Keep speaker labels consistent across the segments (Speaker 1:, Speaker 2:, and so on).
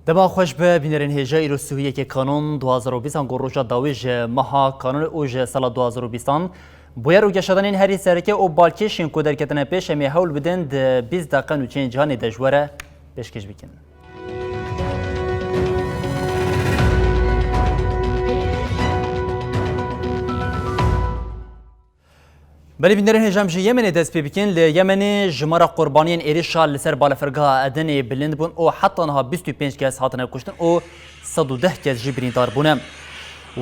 Speaker 1: دما خوش به بینرین هیجا ایرو سویه که کانون 2020 گروجا داویج مها کانون اوج سال 2020 بویر و گشادنین هری سرکه او بالکیشین کو درکتنه پیش همی هول بدن 20 دقیقه نوچین جهان دجوره پیشکش بکن. بله بینرین هجام جی یمن دست پی بکن لی یمن جمارا قربانیان ایریشا لسر بالافرگاه ادنی بلند بون او حتی نها 25 کس هاتنه کشتن او 110 کس جی بریندار بونه.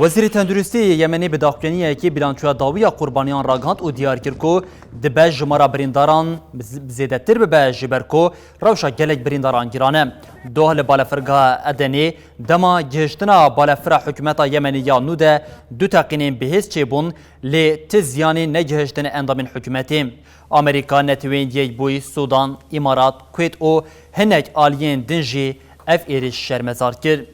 Speaker 1: وزیر تندرستی یمنی به داخلینیه که بیلانچویا داویا قربانیان راگاند او دیار کرد که دبه جمارا برینداران زیاده تر به جبر که روشا گلک برینداران گیرانه. دوهل بالافرگاه ادنی دما گهشتنا بالافرا حکومتا یمنی یا نوده دو تقینین بهیز چه بون لی تزیانی نگهشتن اندامین حکومتی. امریکا نتوین یک بوی سودان، امارات، کویت او هنک آلیین دنجی اف ایریش شرمزار کرد.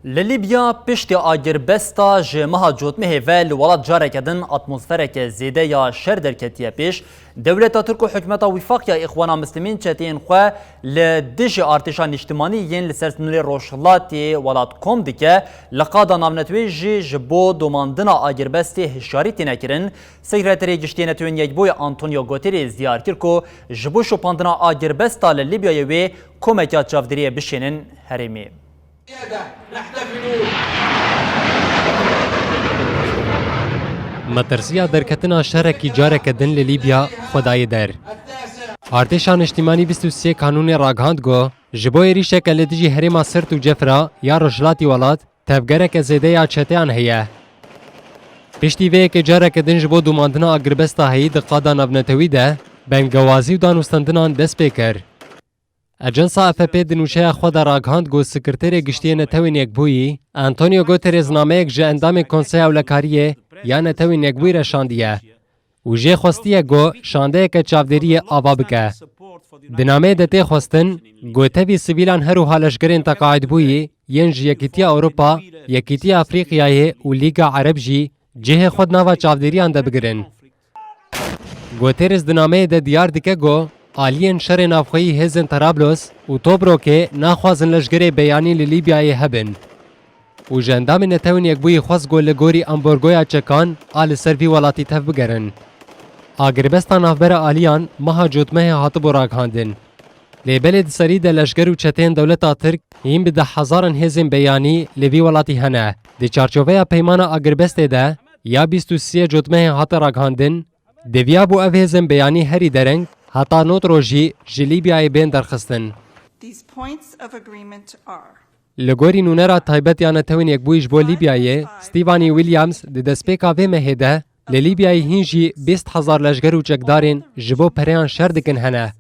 Speaker 1: للیبیا پشت آگربستا جمعه جوتمه ول ولاد جاره کدن اتمسفره که زیده یا شر درکتیه پیش دولت ترک و حکمت وفاق یا اخوان مسلمین چتین خواه لدج ارتشان اجتماعی ین لسرسنوری روشلاتی ولاد کم دیگه لقادا نامنتوی جبو دوماندنا آگربستی هشاری نکرن سکرتری گشتی نتوین یک بوی آنتونیو گوتری زیار کرد که جبو شپاندنا آگربستا للیبیا وی کمکات چافدریه بشینن هریمی.
Speaker 2: مترسیا درکتنا شرکی جاره کدن للیبیا خدای در. ارتشان اجتماعی 23 کانون راگاند گو جبوی ریشه که لدیجی هریما سرت و جفرا یا رجلاتی ولاد تفگره که زیده یا چتیان هیه. پشتی وی که جاره کدن جبو دوماندنا اگربستا هی دقادا نبنتوی ده بنگوازی و دانوستندنان دست پیکر. اجنسا افپ دنوشه خود راگاند گو سکرتر گشتی نتوین یک بویی انتونیو گوترز نامه یک جه اندام کنسه اولکاریه یا نتوین یک بوی رشاندیه و جه خوستیه گو شانده که چافدریه آوا بکه. دنامه دته خوستن گوتوی سویلان هرو حالشگرین تقاعد بویی ینج یکیتی اوروپا یکیتی افریقیای و لیگا عرب جی جه خود نوا چافدریان ده بگرن. گوترز دنامه ده دیار دکه گو آلین شر نافخویی هزن طرابلس و توبروکه ناخوازن لشگره بیانی لیبیای هبن. و جندام نتوین یک بوی خواست گو لگوری امبورگویا چکان آل سروی ولاتی تف بگرن. آگربستان افبر آلیان مها جوتمه هاتبو راگهاندن. لیبلد سری ده لشگر و چتین دولتا ترک این به 10,000 هزن بیانی لیوی ولاتی هنه. ده چارچوبه پیمان آگربسته ده یا 23 جوتمه هات راگهاندن دویا بو اف هزن بیانی هری درنگ حتی نوت روژی جلیبیای بین درخستن. لگوری نونرا تایبت یا نتوین یک بویش بو لیبیای ستیوانی ویلیامز ده دسپیکا وی مهده للیبیای هینجی 20,000 لشگر و چکدارین جبو پریان شردکن هنه.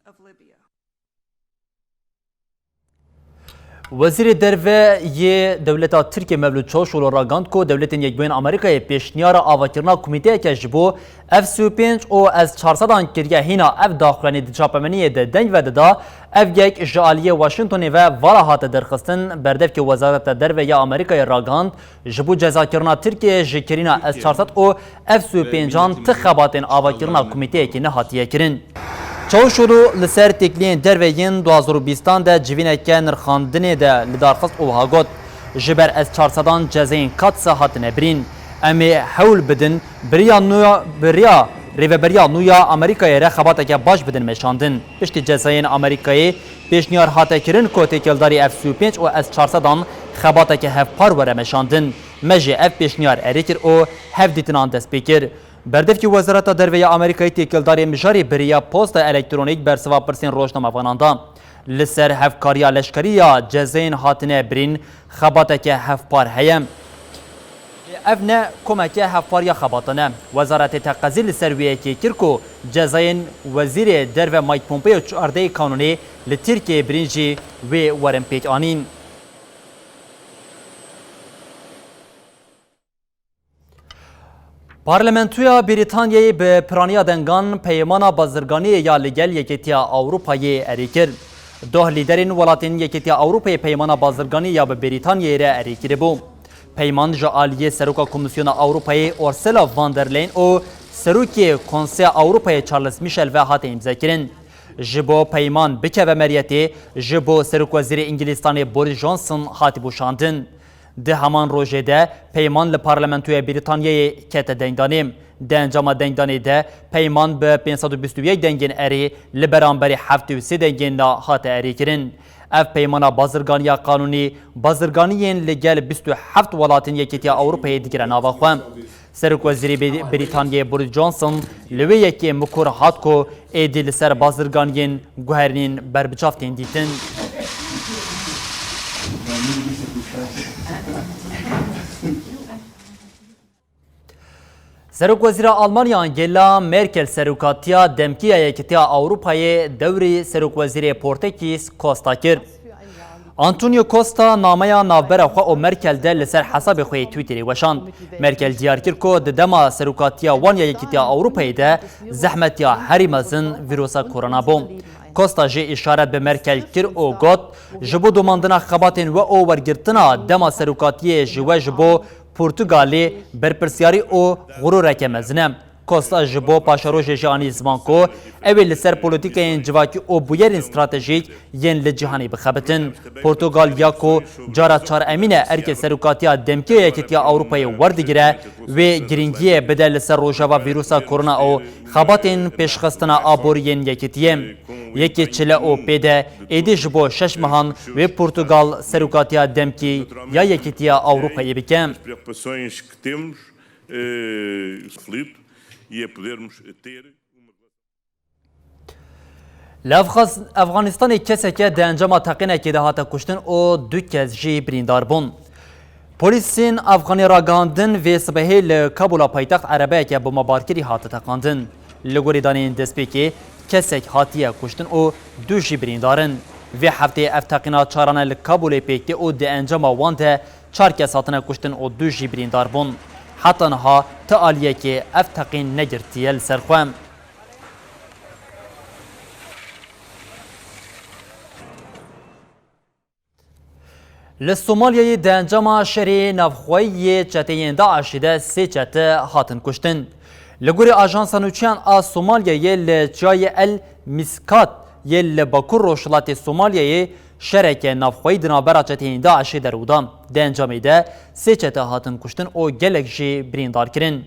Speaker 1: وزیر دروه یه دولت ترکیه مولود چاوشولو راگاند که دولت یک بین آمریکای پیشنیار آواکرنا کمیته که جبو F-35 او از 400 کریه هینا اف داخلانی دچاپمنی ده دنگ و دادا اف یک جالیه واشنطنی و والا هات درخستن بردف که وزارت دروه یا آمریکای راگاند جبو جزاکرنا ترکیه جکرینا از 400 او F-35 تخباتین آواکرنا کمیته که نهاتیه کرن. چاوشولو لسر تکلین دروین 2020 ده جوینه که نرخاندنه ده لدارخست اوها گود جبر از 400 جزین کات هات نبرین امی حول بدن بریا نویا آمریکای رخباته که باش بدن مشاندن پشت جزاین آمریکایی پیشنیار هاته کرن که تکلداری F-35 و از 400 خباته که هف پار وره مشاندن مجی اف پیشنیار اریکر او هف دیتنان دست بکر. بردفکی وزارت دروی آمریکایی تکلداری مجاری بریا پست الکترونیک برسوا پرسین روشنامه افغاناندا. لسر هفکاریا لشکریا جزین هاتنه برین خباته که هفپار هیم. افنه کمکه هفپاریا خباتنه. وزارت تقاضی لسر ویکی کرکو جزین وزیر درو مایک پومپیو چارده کانونی لترکیه برینجی و ورم پیک آنین. پارلمانتویا بریتانیای به پرانیا دنگان پیمانا بازرگانی یا لگل یکیتیا اوروپای اریکر. ده لیدرین ولاتین یکیتیا اوروپای پیمانا بازرگانی یا به بریتانیای را اریکر بو. پیمان جالیه سروکا کمیسیون اوروپای اورسلا واندرلین او سروکی کنسیا اوروپای چارلز میشل و هات امضا کردن. جبو پیمان بکه و مریتی جبو سروک وزیر انگلیستان بوریس جانسون هات بوشاندن. ده همان روژه ده پیمان لپارلمنتوی بریتانیای کت دنگدانیم. ده انجام دنگدانی ده پیمان به 521 دنگین اری لبرانبری 73 دنگین هات اری کرن. اف پیمانا بازرگانی قانونی بازرگانیین لگل 27 ولاتین یکیتیا اوروپای دیگر ناواخوام. سرک وزیر بریتانیای بوریس جانسون لوی یکی مکور هات کو ایدی لسر بازرگانیین گوهرین بربچافتین دیتن. سروک وزیر آلمانیا انگلا مرکل سروکاتیا دمکیه یکیتیا اوروپای دوری سروک وزیر پورتوگیز کوستا کرد. آنتونیو کوستا نامه ناوبر خو او مرکل ده لسر حساب خوی تویتری وشاند. مرکل دیار کرد که دما سروکاتیا وانیا یکیتیا اوروپای ده زحمتیا هری مزن ویروسا کرونا بوم. کوستا جی اشارت به مرکل کر او گوت جبو دوماندنا خباتین و او ورگرتنا دما سروکاتیه جوه جبو پرتغالی برپرسیاری او غرور که مزنم. کوستا جبو پاشاروش جهانی زمان کو اویل سر پولیتیک انجواکی او بویر استراتژیک ین لجهانی بخبتن. پرتغال یاکو جارا چار امینه ارک سروکاتیا دمکی یکیتیا اوروپای وردگیره و گرینگیه بدل سر روژاوا ویروسا کرونا او خباتین پیشخستنا آبورین یکیتیم. یکی چله او پیده ایدی جبو 6 مهان و پرتغال سروکاتیا دمکی یا یکیتیا اوروپای بکم. افغانستان کسی که در انجام تقینه که دهات کشتن او دو کس جی بریندار بون. پلیسین افغانی را گاندن و صبحی لکابولا پایتخت عربه که با مبارکری هات تقاندن. لگوری دانین دسپی که کسی هاتیه کشتن او دو جی بریندارن. و هفته افتقینا چارانه لکابولا پیکتی او در انجام وانده 4 کس هاتنه کشتن او دو جی بریندار بون. حتی نها تعالیه که افتقین نگرتیل سرخوام. لسومالیای دنجام شری نفخوی چتین داعشی ده 3 چته هاتن کشتن. لگوری آژانس نوچیان آ سومالیای لجای المسکات یل باکور روشلات سومالیای شرک نفخوی دنابرا چتین داعشی در بودم. دنجامی ده 3 چته هاتن کشتن او گلک جی بریندار کرن.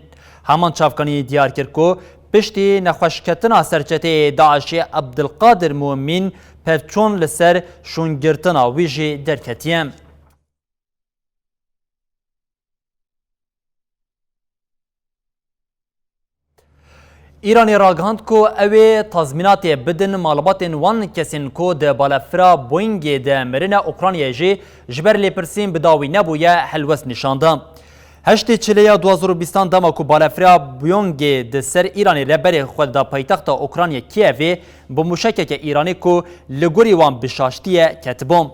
Speaker 1: همان چافکانی دیار کرد که پشتی نخوشکتنا سرچته داعشی عبدالقادر مومین پفچون لسر شونگرتنا ویجی درکتیم. ایرانی راگهاند که اوی تضمینات بدن مالبات وان کسین که ده بالافرا بوینگ ده مرن اوکرانیا جی جبر لیپرسین بداوی نبویه حلوس نشانده. هشت چلیا 2020 دما کو بالافرا بوینگ ده سر ایرانی ربر خود دا پایتخت اوکرانیا کیوی با مشکک ایرانی که لگوری وان بشاشتیه کتبام.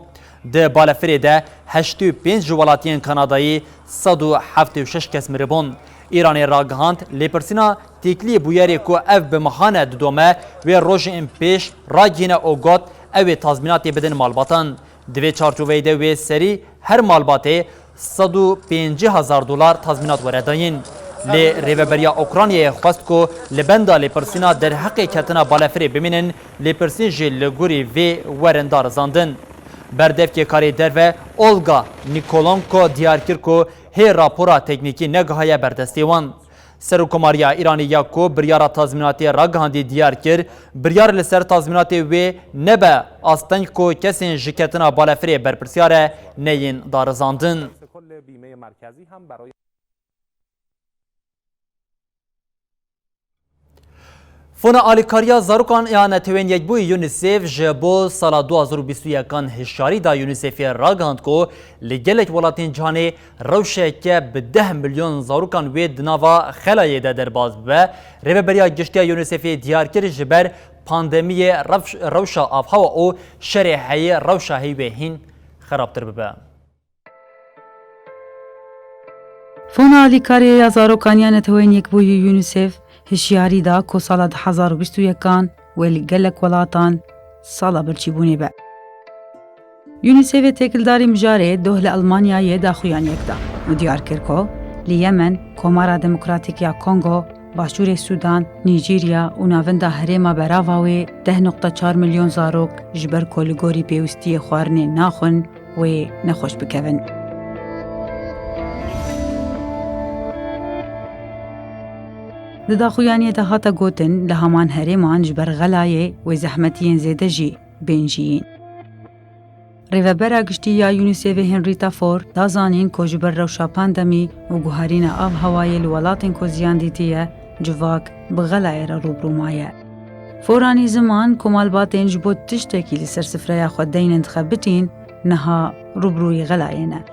Speaker 1: ده بالافری ده 85 جوالاتین کانادایی 176 کس مربون. ایرانی راگهاند لیپرسینا تیکلی بویاری که او به مهانه دومه و روژ این پیش راگینه اوگات او تضمیناتی بدن مالباتن. دوی چارچوبه ده و سری هر مالباته $150,000 تضمینات ورداین. لی ریوبریا اوکرانیای خواست که لبندا لیپرسینا در حق کتنا بالافری بمینن لیپرسین جی لگوری و ورندار زاندن. بردف که کاری در و اولگا نیکولانکو دیار کرد که هی راپورا تکنیکی نگهای بردستی وان. سروکماریا ایرانی یا کو بریار تضمیناتی راگهاندی دیار کرد بریار لسر تضمیناتی و نبه آستنگ کو کسین جکتنا بالافری برپرسیاره نین دارزاندن.
Speaker 3: كل بیمه مرکزی هم برای
Speaker 1: فونا آلیکاریا زاروکان یا نتوین یک بوی یونیسف جبو سال 2021 کان هشاری دا یونیسفی راگاند کو لگلک ولاتین جهانی روشه که به 10 میلیون زاروکان وید نوا خلایه ده درباز به ریبریا گشتیا یونیسفی دیار کر جبر پاندمی روشا آفها او شرحی روشا هیوهین خرابتر ببه.
Speaker 4: فونا آلیکاریا زاروکان یا نتوین یک بوی یونیسف هشیاری دا کو سالا 2021 ولی گلک ولاتان سالا برچیبونی به. یونیسف تکلداری مجاره دوهل المانیای دا خویان یک دا و دیار کرکو لیمن، کومارا دموکراتیک یا کنگو، باشور سودان، نیجیریا و ناوندا هریما براواوی 10.4 میلیون زاروک جبر کولگوری پیوستی خوارنی ناخون و نخوش بکوین. دا خویانی دا هاتا گوتن لهمان هریمان جبر غلایه و زحمتین زیده جی بینجیین. ریوبرا گشتی یا یونیسف هنریتا فور دا زانین کو جبر روشا پاندمی و گوهارین آب هوای الولاتین کو زیان دیتیه جواک بغلایه را روبرو مایه. فورانی زمان کمالباتین جبو تشتکی لسر سفره خود دین انتخابتین نها روبروی غلایه نه.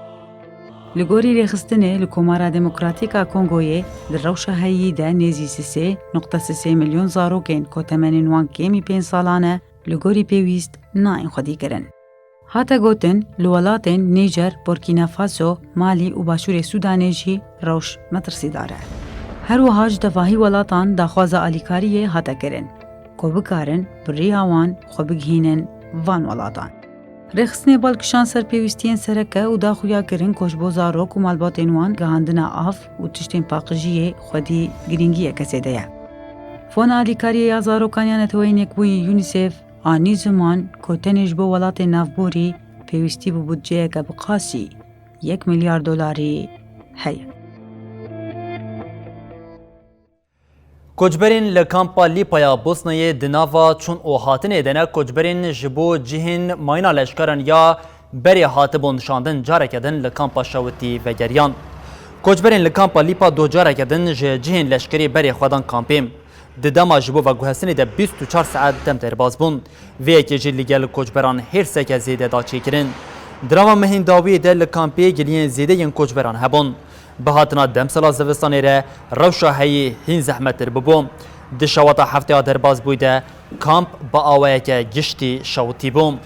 Speaker 4: لگوری ریخستنه لکومارا دموکراتیکا کنگویه در روشا هایی ده نیزی 3.3 میلیون زاروکین که تمنین وان کمی 5 سالانه لگوری پیویست ناین خودی کرن. هاتا گوتن لولاتین نیجر، بورکینافاسو، مالی و باشور سودانیجی روش مترسی داره. هر وهاج دفاهی ولاتان داخواز آلیکاریه هاتا کرن که بکارن بری آوان خو بگهینن وان ولاتان. رخصنه بالکشان سر پیوستین سرکه و دا خویا کرن کش بو زاروک و مالباتین وان گهاندنا آف و تشتین پاقجیه خودی گرینگیه کسی ده. فون آلیکاریه یا زاروکانیا نتوین یک بوی یونیسف آنی زمان که تنش بو ولات نافبوری پیوستی بو بودجه که بقاسی 1 میلیارد دلاری هی.
Speaker 1: کوچبرین لکامپا لیپایا بوسنیه دناوا چون او هاتنه دنه کوچبرین جبو جهین ماینا لشکران یا بری هاتبون نشاندن جارکدن لکامپا شوتی و گریان. کوچبرین لکامپا لیپا دو جارکدن جهین لشکری بری خودان کامپیم. ددما جبو و گوهستنی ده 24 ساعت دم ترباز بون و یکی جلی گل کوچبران هر سکه زیده دا چی کرن. درام مهین داوی ده لکامپی گلین زیده ین کوچبران هبون. به هاتنا دم سلا زوستانی را روشا هی هین زحمت تر ببوم. ده شواتا هفته درباز بویده کامپ با آوه که گشتی شوتی بوم.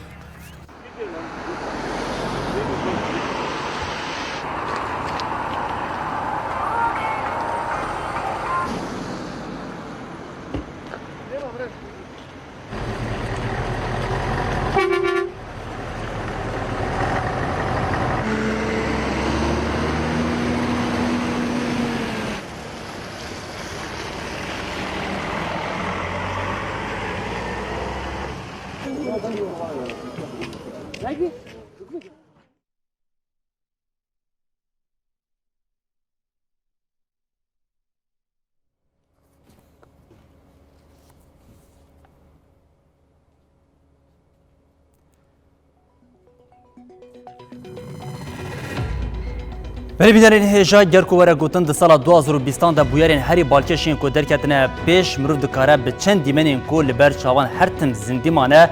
Speaker 1: ولی بیدارین هجا گرکو وره گوتن ده سال 2020 ده بویارین هری بالکشین کو درکتنه پیش مروف دکاره به چند دیمنین کو لبر چاوان هر تن زندیمانه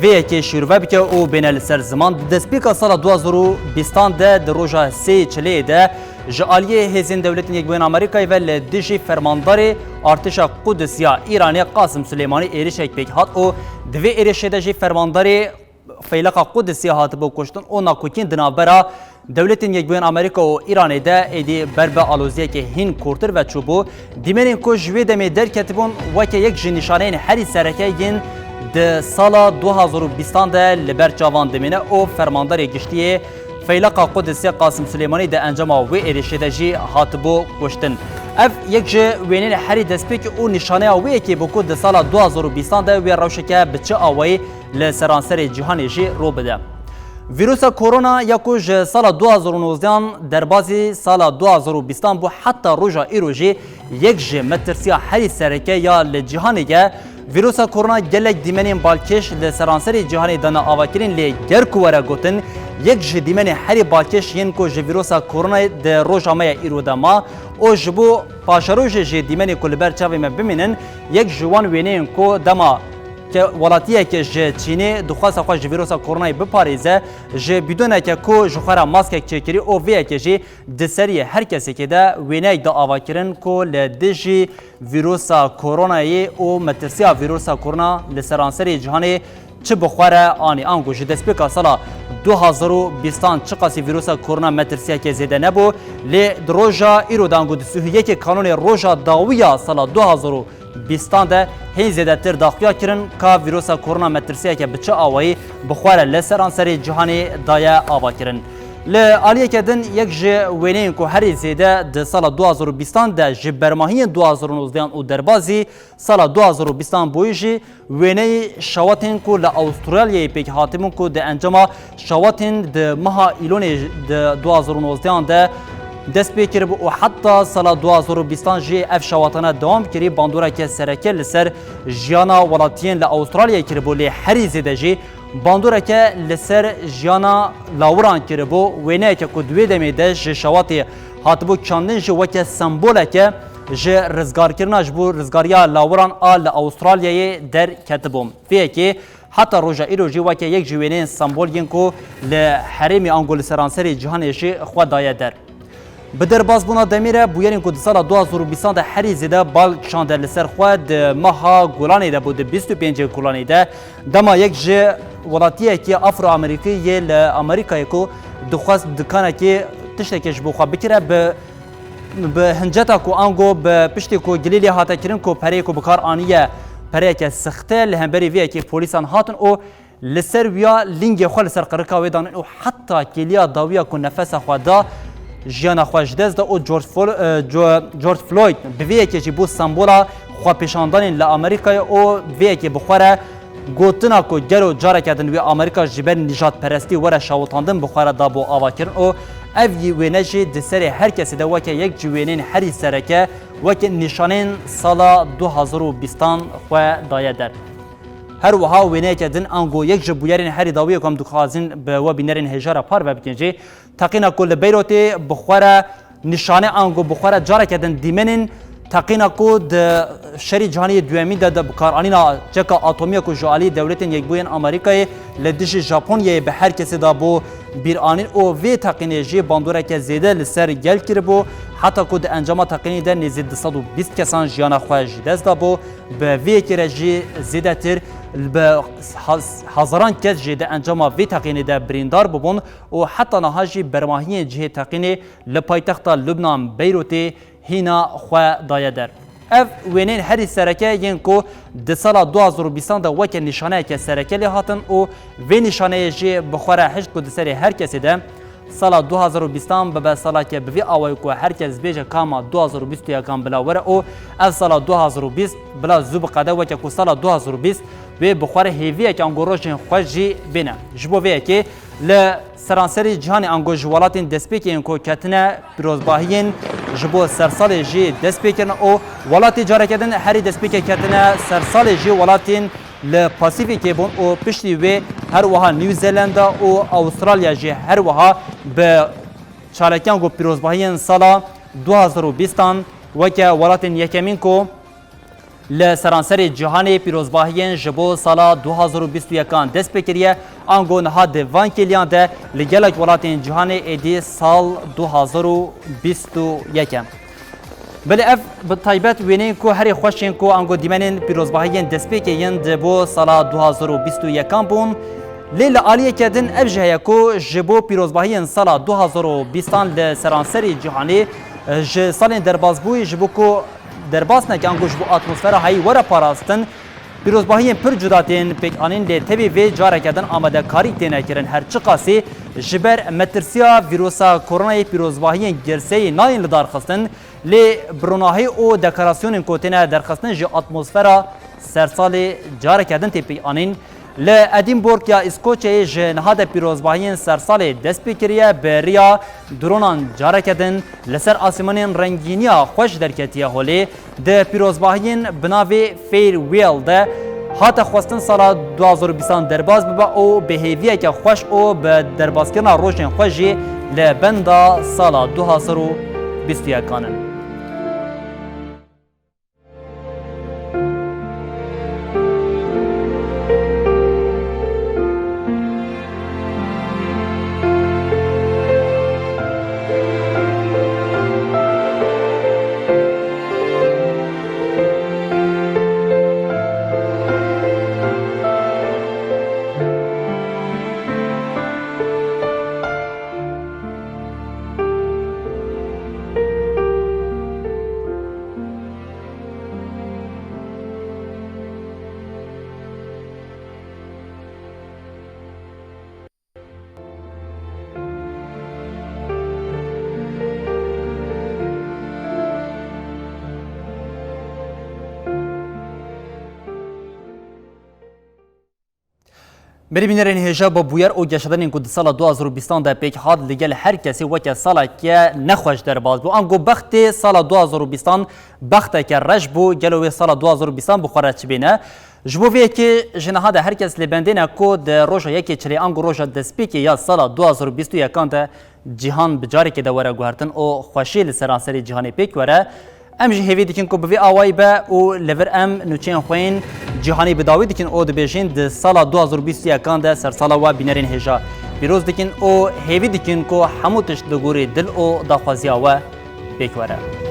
Speaker 1: و یکی شروع بکه او بین السر زمان دسپیکا سال 2020 ده روژا 3 چلی ده جالیه هزین دولتین یک بین آمریکای و لدیجی فرماندار ارتش قدس یا ایرانی قاسم سلیمانی ایریش یک پیک هات او دوی ایریش ده فرماندار فیلق قدس هات بو کشتن او ناکوکین دنابرا دولتین یک بین آمریکا و ایران ده ایدی برب آلوزیه که هین کورتر و چوبو دیمرین کو جوی دمی در کتبون و که یک جنشانین هری سرکه ین ده سال 2020 ده لبر جوان دمینه او فرماندار گشتیه فیلق قدسی قاسم سلیمانی ده انجام و ایریشه ده جی هاتبو کشتن اف یک جه وینین هری دسپیک او نشانه اوی که بکو ده سال 2020 ده وی روشکه بچه آوی لسرانسر جهانی جی رو بده ویروس کرونا یکوج سال 2019 در بازی سال 2020 بو حتی روزا ایروجی یک جه مترسیا هری سرکه یا لجهانیه ویروس کرونا گلک دیمنین بالکش لسرانسری جهانی دانا آواکرین لی گرکو ورا گوتن یک ji dîmenê herî bakeş yên ku ji vîrusa koronayê di roja me ya îro de ma û ji bo paşerojê jê dîmenê ku li ber çavê me bimînin yek ji wan wêneyên ku dema welatiyeke ji Çînê dixwasa xwe ji vîrusa koronayê biparêze ji bîdoneke ku ji xwe re maskek çêkirî û vêyeke jî di seriyê her kesekê de wêneyek da avakirin ku li dijî vîrusa koronayê û metirsiya vîrusa korona li seranserê cihanê çi bixware anî ango ji destpêka sala 2020 çi qasî vîrusa korona metirsiyeke zêde nebû lê di roja îro de ango di sûhiyekê kanûnê roja dawiya sala 2020 de hên zêdetir daxuya kirin ka vîrusa korona metirsiyeke bi çi awayî bixware li seranserê cihanê daye avakirin. Li aliyeke din yek ji wêneyên ku herî zêde di sala 2020 de ji bermahiyên 2019 û derbasî sala 2020 bûyî jî wêneyê şewatên ku li Avustralyayê pêk hatibûn ku di encama şewatên di meha îlonê di 2019 de dest pê kiribû û heta sala 2020 jî ev şewatane dewam kirî bandoreke sereke li ser jiyana welatiyên li Avustralyayê kiribû lê herî zêde jî bandoreke li ser jiyana lawiran kiribû wêneyeke ku di wê demê de ji şewatê hatibû çandin ji weke semboleke ji rizgarkirina ji bo rizgariya lawiran a li Avustralyayê derketibû. Vêyekê heta roja îro jî weke yek ji wêneyên sembolên ku li herêmê ango li seranserê cihanê jî xwe daye der. Bi derbasbûna Demirê bûyerên ku di sala 2020 de herî zêde bal kişande li ser xwe di meha Golanê de bû di 25 Golanê de dema yek ji welatiyekî Afro-Amerîkî li Amerîkayê ku dixwast dikanekê tiştekê ji bo xwe bikire bi hinceta ku ango bi piştê ku gilêlê hate kirin ku pereyê ku bikar aniye pereyeke sixte li hemberî vêyekê polîsan hatin û li ser wiya lingê xwe li ser qirika wê danin û heta kêliya dawiya ku nefesa xwe da jiyana xwe ji dest da û George Floyd bi vêyekê jî bû sembola xwepêşandanên li Amerîkayê û vêyekê bi xwe re gotina ku gelo careke din wê Amerîka ji ber nîjadperestî were şawitandin bi xwe re da bû avakirin û ev yî wêne jî di serê her kesê de weke yek ji wêneyên herî sereke weke nîşanên sala 2020 xwe daye der. Her wiha wêneyeke din ango yek ji bûyerên herî dawiyê ku em dixwazin bi we bînerên hêjara par vebikin jî teqîna ku li Beyrûtê bi xwe re nîşane ango bi xwe re careke din dîmenên teqîna ku di şerî cihaniyê duyemîn de bikaranîna çeka atomiya ku ji aliyê dewletên Yekbûyên Amerîkayê li dijî Japonyayê bi her kesê da bû bîranîn û vê teqînê jî bandoreke zêde li ser gel kiribû heta ku di encama teqînê de nêzî 220 kesan jiyana xwe ji dest dabû bi vêyekê re jî zêdetir bi hezaran kes jê de encama vê teqînê de birîndar bibûn û heta niha jî bermahiyên cihê teqînê li paytexta Lubnan Beyrûtê hîna xwe daye der. Ev wêneyên herî sereke yên ku di sala 2020 de weke nîşaneyeke sereke lê hatin û vê nîşaneyê jî bi xwe re hişt ku di serê her kesê de sala 2020 bibe salake bi vê awayê ku herkes bêje kama 2021 bila were û ev sala 2020 bila zû biqede weke ku sala 2020 wê bi xwe re hêviyeke ango rojên xwe jî bêne. Ji bo vêyekê li seranserê cihanê ango ji welatên destpêkên ku ketine pirozbahiyên ji bo sersalê jî dest pê kirin û welatê careke din herî destpêkê ketine sersalê jî welatên li Pasîfîkê bûn û piştî wê her wiha New Zelanda û Avustralya jî her wiha bi çalakiyan ku pirozbahiyên sala 2020 weke welatên yekemîn ku li seranserê cihanê pîrozbahiyên ji bo sala 2021 dest pê kiriye ango niha di van kêliyan de li gelek welatên cihanê êdî sal 2021. Bilê ev bi taybet wêneyên ku herî xweşên ku ango dîmenên pîrozbahiyên destpêkê yên di bo sala 2021 bûn lê li aliyeke din ev jî heye ku ji bo pîrozbahiyên sala 2020 li seranserê cihanê ji salên derbasbûyî ji bo ku derbasneke ango ji bo atmosfera hayî were parastin pîrozbahiyên pir cuda tên pêkanîn lê tevê vê careke din amadekarî têne kirin her çi qasî ji ber metirsiya vîrusa koronayê pîrozbahiyên girseyê nayên li darxistin lê bironahî û dekorasyonên ku têne derxistin ji atmosfera sersalê careke din tê pêkanîn li Edinburgh ya İskoçyayê ji niha de pîrozbahiyên sersalê dest pê kiriye bi riya dronan careke din li ser asîmanên rengîniya xweş derketiye holê di pîrozbahiyên bi navê Fairwheel de هات خواستن سالا 2020 درباز ببا او بهیویه که خوش او به درباز کرنا روشن خوشی لبندا سالا 2021 کانن. بربینرین هجا با بویر او گشتن کود سال 2020 ده پیک هاد لگل هر کسی وکه سالا که نخوش در باز بو انگو بخت سال 2020 بخت که رش بو گلوی سال 2020 بخوره چی بینه جبویه که جنها ده هر کس لبندین کود روشا یکی چلی انگو روشا دسپیک یا سال 2021 ده جهان بجاری که دوره گوهرتن او خوشی لسرانسری جهانی پیک وره ام جی هیوی دیکن کو بوی آوای با او لور ام نوچین خوین جهانی بداوی دیکن او دبیجین د سال 2021 ده سر سال و بینرین هجا بیروز دیکن او هیوی دیکن کو همو تشت دگوری دل او داخوازی آوا بیکوره